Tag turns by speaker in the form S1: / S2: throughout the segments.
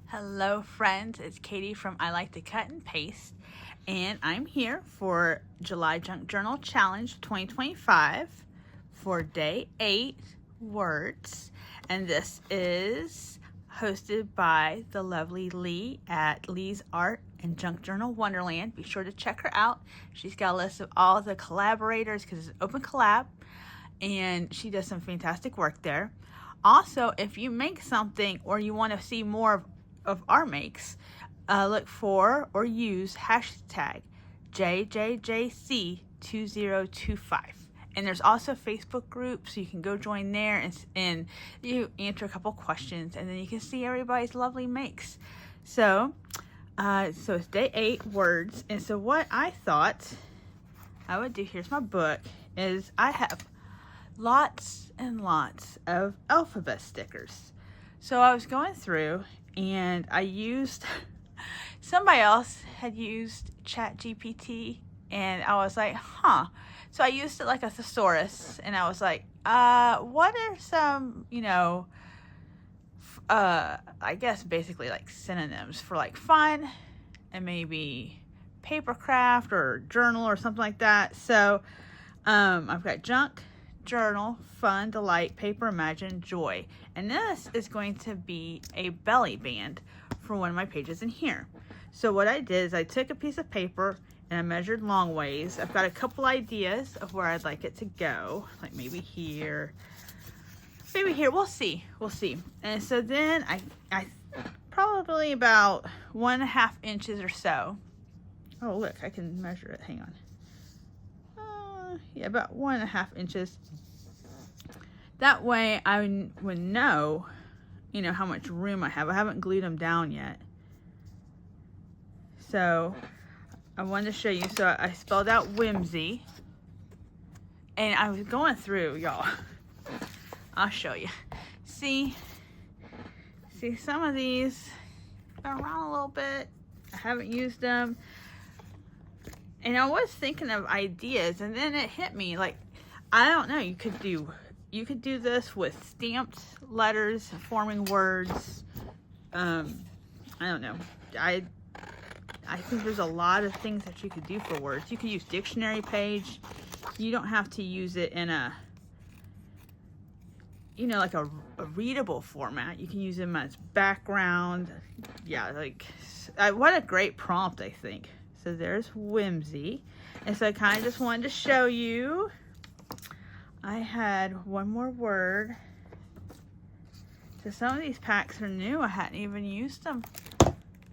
S1: Hello friends, it's Katie from I Like to Cut and Paste, and I'm here for July Junk Journal Challenge 2025 for day 8 words, and this is hosted by the lovely Leigh at Leigh's Art and Junk Journal Wonderland. Be sure to check her out. She's got a list of all the collaborators because it's an open collab, and she does some fantastic work there. Also, if you make something or you want to see more of our makes, look for or use hashtag JJJC2025. And there's also a Facebook group, so you can go join there and you answer a couple questions, and then you can see everybody's lovely makes. So it's day 8 words, and so what I thought I would do, here's my book, is I have lots and lots of alphabet stickers. So I was going through and I used, somebody else had used ChatGPT, and I was like, So I used it like a thesaurus, and I was like, what are some, I guess basically like synonyms for like fun and maybe paper craft or journal or something like that. So I've got junk, journal, fun, delight, paper, imagine, joy. And this is going to be a belly band for one of my pages in here. So what I did is I took a piece of paper and I measured long ways. I've got a couple ideas of where I'd like it to go, like maybe here, we'll see. And so then I probably about 1.5 inches or so. Oh look, I can measure it, hang on. Yeah, about 1.5 inches. That way I would know, how much room I have. I haven't glued them down yet. So I wanted to show you. So I spelled out whimsy. And I was going through, y'all. I'll show you. See some of these been around a little bit. I haven't used them. And I was thinking of ideas, and then it hit me, like, I don't know, you could do this with stamped letters, forming words. I don't know. I think there's a lot of things that you could do for words. You could use dictionary page. You don't have to use it in a, like a readable format. You can use them as background. Yeah, what a great prompt, I think. So there's whimsy. And so I kind of just wanted to show you. I had one more word. So some of these packs are new. I hadn't even used them.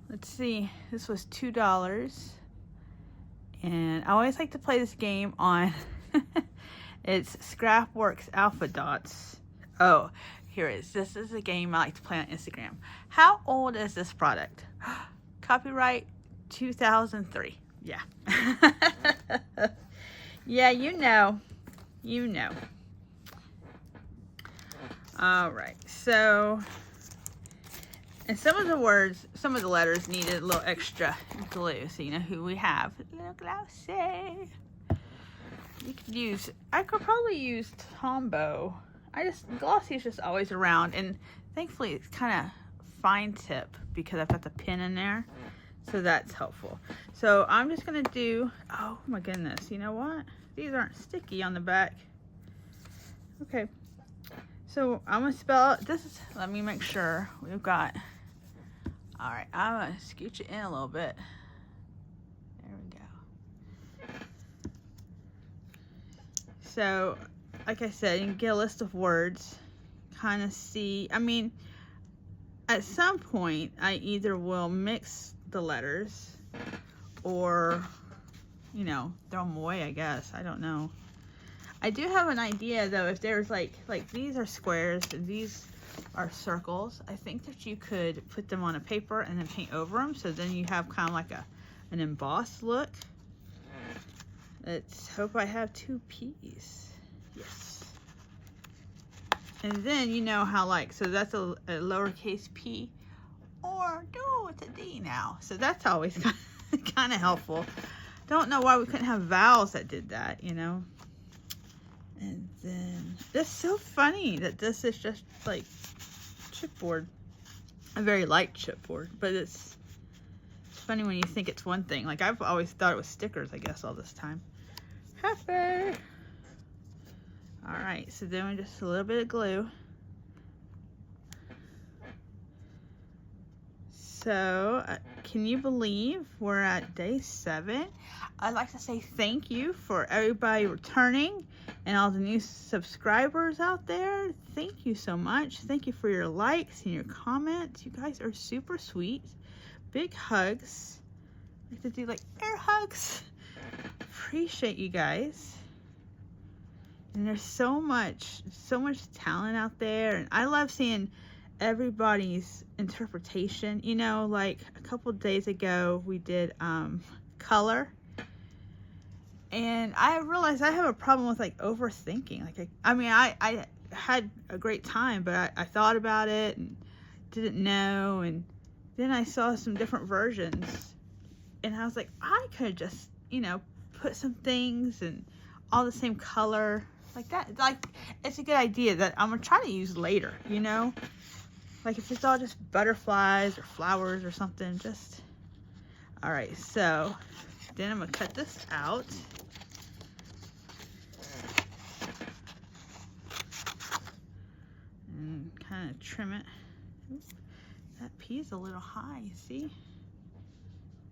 S1: Let's see. This was $2. And I always like to play this game on it's Scrapworks Alpha Dots. Oh, here it is. This is a game I like to play on Instagram. How old is this product? Copyright 2003. Yeah. Yeah, you know. All right. So, and some of the letters needed a little extra glue. So you know who we have. Little glossy. I could probably use Tombow. Glossy is just always around, and thankfully it's kind of fine tip because I've got the pin in there. So that's helpful. So I'm just going to do, oh my goodness, you know what? These aren't sticky on the back. Okay. So I'm going to spell this. Let me make sure we've got, all right, I'm going to scooch it in a little bit. There we go. So, like I said, you can get a list of words, kind of see, at some point I either will mix the letters or throw them away, I guess. I don't know. I do have an idea though. If there's like these are squares and these are circles, I think that you could put them on a paper and then paint over them, so then you have kind of like an embossed look. Let's hope I have 2 P's. Yes. And then how so that's a lowercase p, or no, it's a D now. So that's always kind of helpful. Don't know why we couldn't have vowels that did that, And then it's so funny that this is just like chipboard. a very light chipboard, but it's funny when you think it's one thing. Like, I've always thought it was stickers, I guess, all this time. Happy. All right, so then we just a little bit of glue. So, can you believe we're at day 7? I'd like to say thank you for everybody returning and all the new subscribers out there. Thank you so much. Thank you for your likes and your comments. You guys are super sweet. Big hugs. I like to do like air hugs. Appreciate you guys. And there's so much talent out there, and I love seeing everybody's interpretation. You know, like a couple days ago we did color, and I realized I have a problem with like overthinking. Like I had a great time, but I thought about it and didn't know, and then I saw some different versions, and I was like, I could just, you know, put some things and all the same color like that. Like, it's a good idea that I'm gonna try to use later, you know, like if it's all just butterflies or flowers or something. Just all right, so then I'm gonna cut this out. And kind of trim it. Oops, that pea's a little high, you see?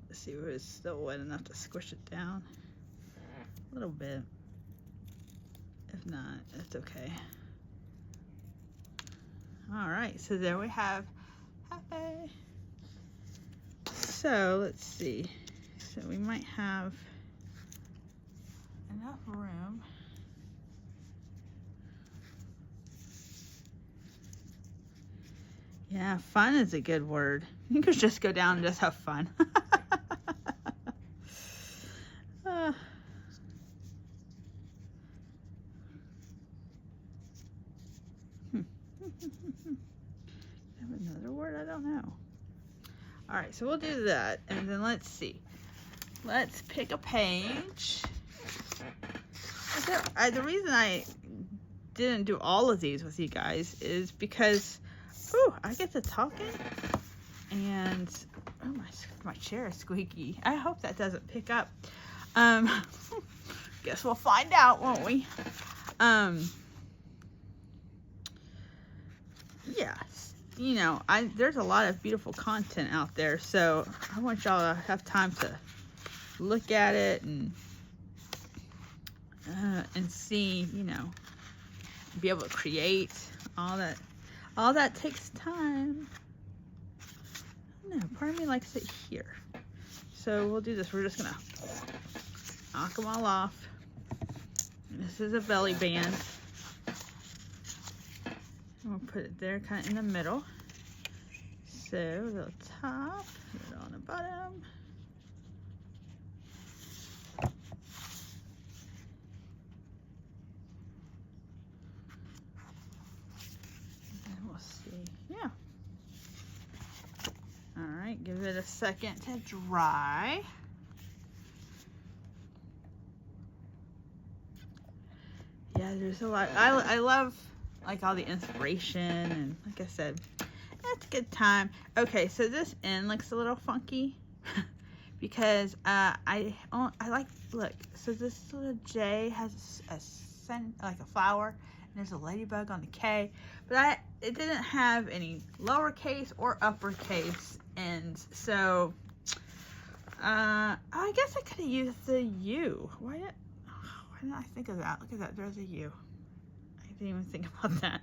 S1: Let's see if it's still wet enough to squish it down. A little bit. If not, it's okay. All right, so there we have Happy. So let's see. So we might have enough room. Yeah, fun is a good word. You could just go down and just have fun. Have another word? I don't know. All right, so we'll do that, and then let's see. Let's pick a page. The reason I didn't do all of these with you guys is because, I get to talking, and my chair is squeaky. I hope that doesn't pick up. Guess we'll find out, won't we? Yeah, you know, there's a lot of beautiful content out there, so I want y'all to have time to look at it and see, you know, be able to create all that. All that takes time. I don't know, part of me likes it here. So we'll do this. We're just gonna knock them all off. This is a belly band. We'll put it there kind of in the middle. So a little top, a little on the bottom. And we'll see. Yeah. All right, give it a second to dry. Yeah, there's a lot. I love like all the inspiration, and like I said, it's a good time. Okay, so this end looks a little funky because I like, look, so this little J has like a flower, and there's a ladybug on the K, but it didn't have any lowercase or uppercase ends, so I guess I could have used the U. Why didn't I think of that? Look at that, there's a U. I didn't even think about that.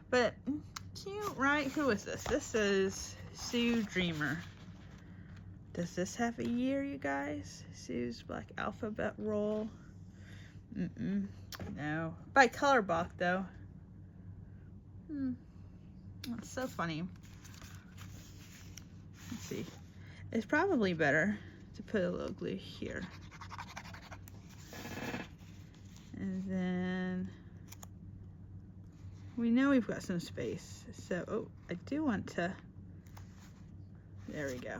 S1: But cute, right? Who is this? This is Sue Dreamer. Does this have a year, you guys? Sue's Black Alphabet Roll. No. By Colorbach, though. That's so funny. Let's see. It's probably better to put a little glue here. And then we know we've got some space. So, I do want to, there we go.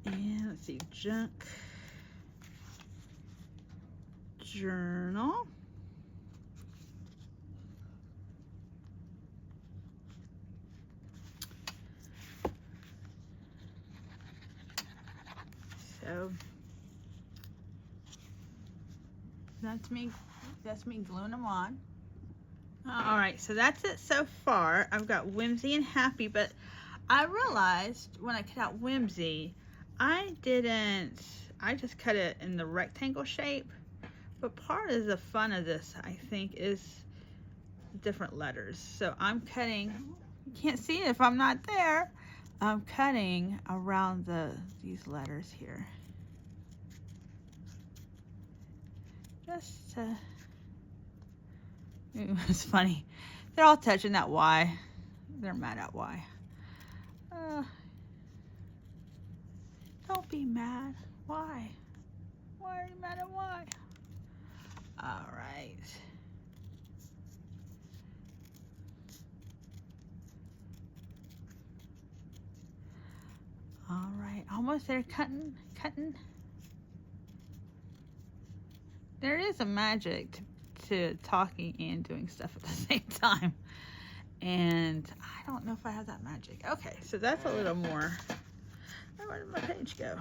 S1: And let's see, junk journal. So that's me gluing them on. All right, so that's it so far. I've got Whimsy and Happy, but I realized when I cut out Whimsy, I just cut it in the rectangle shape. But part of the fun of this, I think, is different letters. So I'm cutting, you can't see it if I'm not there. I'm cutting around these letters here. Just to, it's funny. They're all touching that Y. They're mad at Y. Don't be mad. Why? Why are you mad at Y? All right. All right, almost there, cutting. There is a magic to talking and doing stuff at the same time. And I don't know if I have that magic. Okay, so that's a little more. Where did my page go?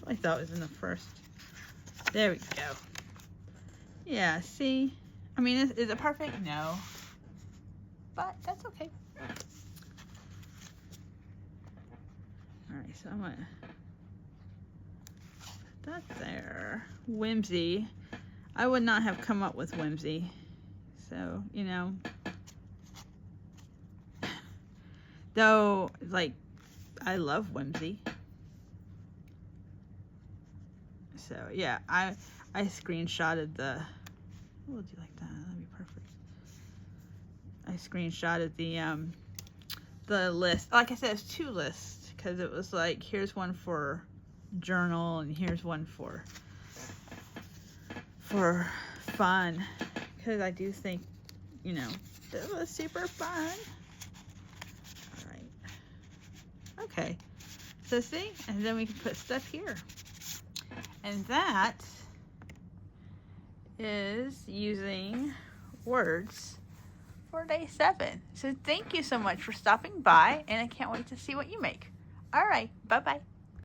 S1: I thought it was in the first. There we go. Yeah, see? I mean, is it perfect? No. But that's okay. Alright, so I'm gonna put that there. Whimsy. I would not have come up with Whimsy. So, you know. Though, like, I love Whimsy. So yeah, I screenshotted the. We'll do like that. That'd be perfect. I screenshotted the list. Like I said, it's 2 lists because it was like here's one for journal and here's one for fun. Because I do think, you know, it was super fun. All right. Okay. So see, and then we can put stuff here. And that is using words for day 7. So thank you so much for stopping by, and I can't wait to see what you make. All right, bye-bye.